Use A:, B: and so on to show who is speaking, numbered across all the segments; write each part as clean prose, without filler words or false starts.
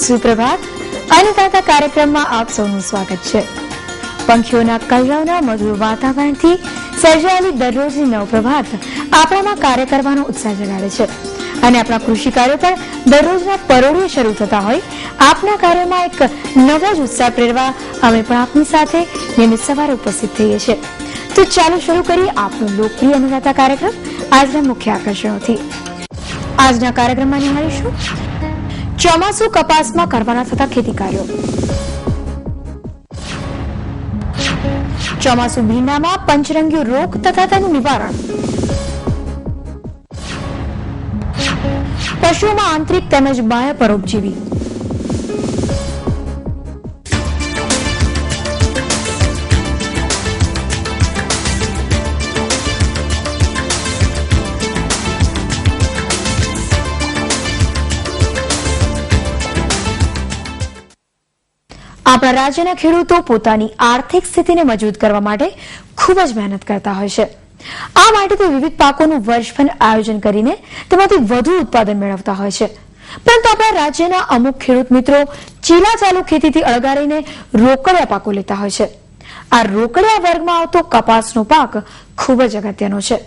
A: સુપ્રભાત. અન્નદાતા કાર્યક્રમમાં આપ સૌનું સ્વાગત છે. પંખીઓના કલરવના મધુર વાતાવરણથી સર્જાયેલી દરરોજની નવપ્રભાત આપણામાં કાર્ય કરવાનો ઉત્સાહ જગાડે છે અને આપણા કૃષિ કાર્યો પણ દરરોજના પરોળે શરૂ થતા હોય આપના કાર્યોમાં એક નવો જ ઉત્સાહ પ્રેરવા અમે પણ આપની સાથે નિયમિત સવારે ઉપસ્થિત થઈએ છીએ. તો ચાલો શરૂ કરીએ આપણો લોકપ્રિય અન્નદાતા કાર્યક્રમ આજના મુખ્ય આકર્ષણોથી. આજના કાર્યક્રમમાં નિહાળીશું ચોમાસુ કપાસમાં કરવાના થતા ખેતી કાર્યો, ચોમાસુ ભીંડામાં પંચરંગીયો રોગ તથા તેનું નિવારણ, પશુઓમાં આંતરિક તેમજ બાહ્ય પરોપજીવી, આપણા રાજ્યના ખેડૂતો પોતાની આર્થિક સ્થિતિને મજબૂત કરવા માટે ખૂબ જ મહેનત કરતા હોય છે. આ માટે તે વિવિધ પાકોનું વર્ષભર આયોજન કરીને તેમાંથી વધુ ઉત્પાદન મેળવતા હોય છે. પરંતુ આપણા રાજ્યના અમુક ખેડૂત મિત્રો ચીલા ચાલુ ખેતીથી અળગારીને રોકડિયા પાકો લેતા હોય છે. આ રોકડિયા વર્ગમાં આવતો કપાસનો પાક ખૂબ જ અગત્યનો છે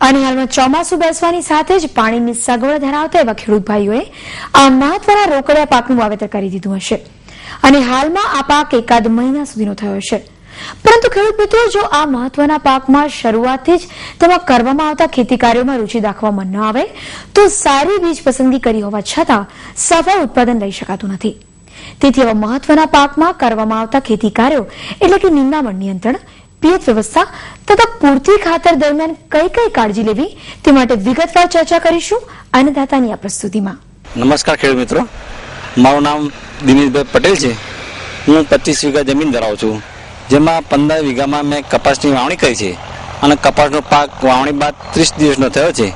A: અને હાલમાં ચોમાસું બેસવાની સાથે જ પાણીની સગવડ ધરાવતા એવા ખેડૂત ભાઈઓએ આ મહત્વના રોકડિયા પાકનું વાવેતર કરી દીધું હશે અને હાલમાં આ પાક એકાદ મહિના સુધીનો થયો છે. પરંતુ ખેડૂત મિત્રો, જો આ મહત્વના પાકમાં શરૂઆતથી જ તેમાં કરવામાં આવતા ખેતી કાર્યોમાં રુચિ દાખવવામાં ન આવે તો સારી બીજ પસંદગી કરી હોવા છતાં સફળ ઉત્પાદન લઈ શકાતું નથી. તેથી આવા મહત્વના પાકમાં કરવામાં આવતા ખેતી કાર્યો એટલે કે નિંદામણ નિયંત્રણ, પિયત વ્યવસ્થા તથા પૂરતી ખાતર દરમિયાન કઈ કઈ કાળજી લેવી તે માટે વિગતવાર ચર્ચા કરીશું અન્નદાતાની આ પ્રસ્તુતિમાં.
B: નમસ્કાર ખેડૂત મિત્રો, મારું નામ દિનેશભાઈ પટેલ છે. હું 25 વીઘા જમીન ધરાવું છું, જેમાં 15 વીઘામાં મેં કપાસની વાવણી કરી છે અને કપાસનો પાક વાવણી બાદ 30 દિવસનો થયો છે.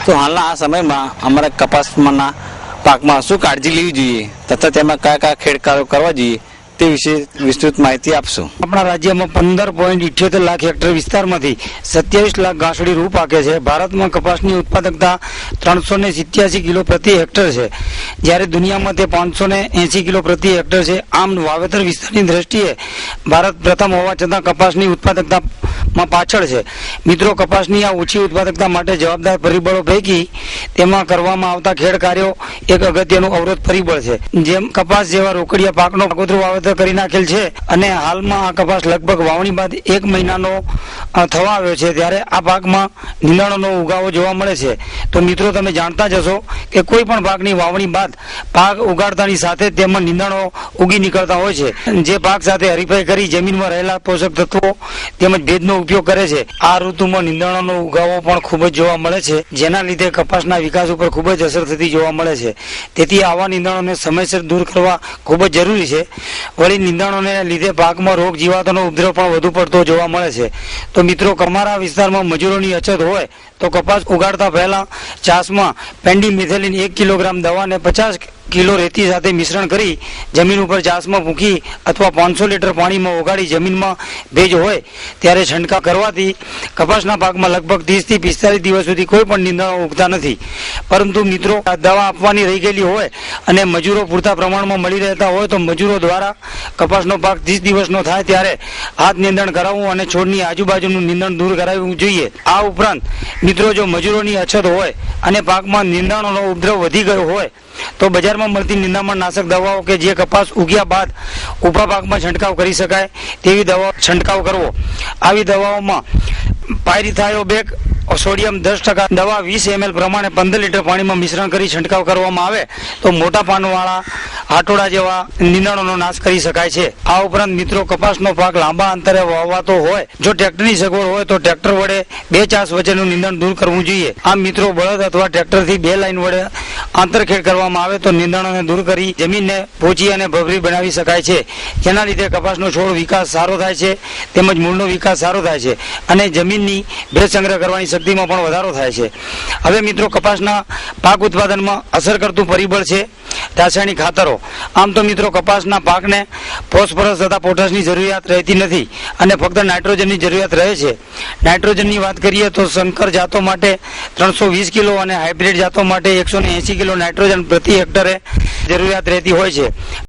B: તો હાલના આ સમયમાં અમારા કપાસના પાકમાં શું કાળજી લેવી જોઈએ તથા તેમાં કયા કયા ખેડકારો કરવા જોઈએ તે વિશે વિસ્તૃત માહિતી આપશો.
C: આપણા રાજ્યમાં 15.78 લાખ હેક્ટર વિસ્તારમાંથી 27 લાખ ઘાસડી રૂ પાકે છે. ભારતમાં કપાસની ઉત્પાદકતા 387 કિલો પ્રતિ હેક્ટર છે, જ્યારે દુનિયામાં તે 580 કિલો પ્રતિ હેક્ટર છે. આમ વાવેતર વિસ્તારની દ્રષ્ટિએ ભારત પ્રથમ હોવા છતાં કપાસની ઉત્પાદકતામાં પાછળ છે. મિત્રો, કપાસની આ ઓછી ઉત્પાદકતા માટે જવાબદાર પરિબળો પૈકી તેમાં કરવામાં આવતા ખેડ કાર્યો એક અગત્યનું અવરોધ પરિબળ છે. જેમ કપાસ જેવા રોકડિયા પાકનો આગોતરું વાવેતર કરી નાખેલ છે અને હાલમાં આ કપાસ લગભગ વાવણી બાદ 1 મહિનાનો થવા આવ્યો છે, ત્યારે આ પાકમાં નીંદણોનો ઉગાવો જોવા મળે છે. તો મિત્રો, તમે જાણતા જ હશો કે કોઈ પણ પાકની વાવણી બાદ પાક ઉગાડતાની સાથે તેમાં નીંદણો ઉગી નીકળતા હોય છે, જે પાક સાથે હરીફાઈ કરી જમીનમાં રહેલા પોષક તત્વો તેમજ ભેજનો ઉપયોગ કરે છે. આ ઋતુમાં નીંદણોનો ઉગાવો પણ ખૂબ જ જોવા મળે છે, જેના લીધે કપાસના વિકાસ ઉપર ખૂબ જ અસર થતી જોવા મળે છે. તેથી આવા નીંદણોને સમયસર દૂર કરવા ખૂબ જ જરૂરી છે. વળી નીંદણોને લીધે પાકમાં રોગ જીવાતોનો ઉપદ્રવ પણ વધુ પડતો જોવા મળે છે. તો મિત્રો, અમારા વિસ્તારમાં મજૂરોની અછત હોય તો કપાસ ઉગાડતા પહેલા ચાસમાં પેન્ડીમિથેલિન 1 કિલોગ્રામ દવાને 50 કિલો રેતી સાથે મિશ્રણ કરી જમીન ઉપર ચાસમાં મૂકી અથવા 500 લીટર પાણીમાં ઓગાળી જમીનમાં ભેજ હોય ત્યારે છંટકાવ કરવાથી કપાસના પાકમાં લગભગ 30 થી 45 દિવસ સુધી કોઈ પણ નીંદણો ઉગતા નથી. પરંતુ મિત્રો, આ દવા આપવાની રહી ગયેલી હોય અને મજૂરો પૂરતા પ્રમાણમાં મળી રહેતા હોય તો મજૂરો દ્વારા કપાસનો પાક 30 દિવસનો થાય ત્યારે હાથ નિંદણ કરાવવું અને છોડની આજુબાજુનું નિંદણ દૂર કરાવવું જોઈએ. આ ઉપરાંત મિત્રો, જો મજૂરોની અછત હોય અને પાકમાં નીંદણોનો ઉપદ્રવ વધી ગયો હોય તો બજારમાં મળતી નિંદામણ નાશક દવાઓ કે જે કપાસ ઉગ્યા બાદ ઉભા પાકમાં છંટકાવ કરી શકાય તેવી દવાઓ છંટકાવ કરવો. આવી દવાઓમાં પાયરીથાયોબેક સોડિયમ 10% દવા 20 ml પ્રમાણે 15 લીટર પાણીમાં મિશ્રણ કરી છંટકાવ કરવામાં આવે તો મોટા પાનવાળા હાટોડા જેવા નીંદણોનો નાશ કરી શકાય છે. આ ઉપરાંત મિત્રો, કપાસનો પાક લાંબા અંતરે વાવવાતો હોય, જો ટ્રેક્ટરની સગવડ હોય તો ટ્રેક્ટર વડે 2 ચાસ વચ્ચેનું નીંદણ દૂર કરવું જોઈએ. આમ મિત્રો, બળદ અથવા ટ્રેક્ટરથી 2 લાઈન વડે આંતરખેડ કરવામાં આવે તો નીંદણોને દૂર કરી જમીનને પોચી અને ભભરી બનાવી શકાય છે, જેના લીધે કપાસનો છોડ વિકાસ સારો થાય છે તેમજ મૂળનો વિકાસ સારો થાય છે અને જમીનની ભેજ સંગ્રહ કરવાની શક્તિમાં પણ વધારો થાય છે. હવે મિત્રો, કપાસના પાક ઉત્પાદનમાં અસર કરતું પરિબળ છે રાસાયણિક ખાતરો. આમ તો મિત્રો કપાસના પાકને ફોસ્ફરસ તથા પોટાશની જરૂરિયાત રહેતી નથી અને ફક્ત નાઇટ્રોજનની જરૂરિયાત રહે છે. નાઇટ્રોજનની વાત કરીએ તો સંકર જાતો માટે 320 કિલો અને હાઇબ્રિડ જાતો માટે 180 કિલો નાઇટ્રોજન પ્રતિ હેક્ટરે જરૂરિયાત રહેતી હોય છે.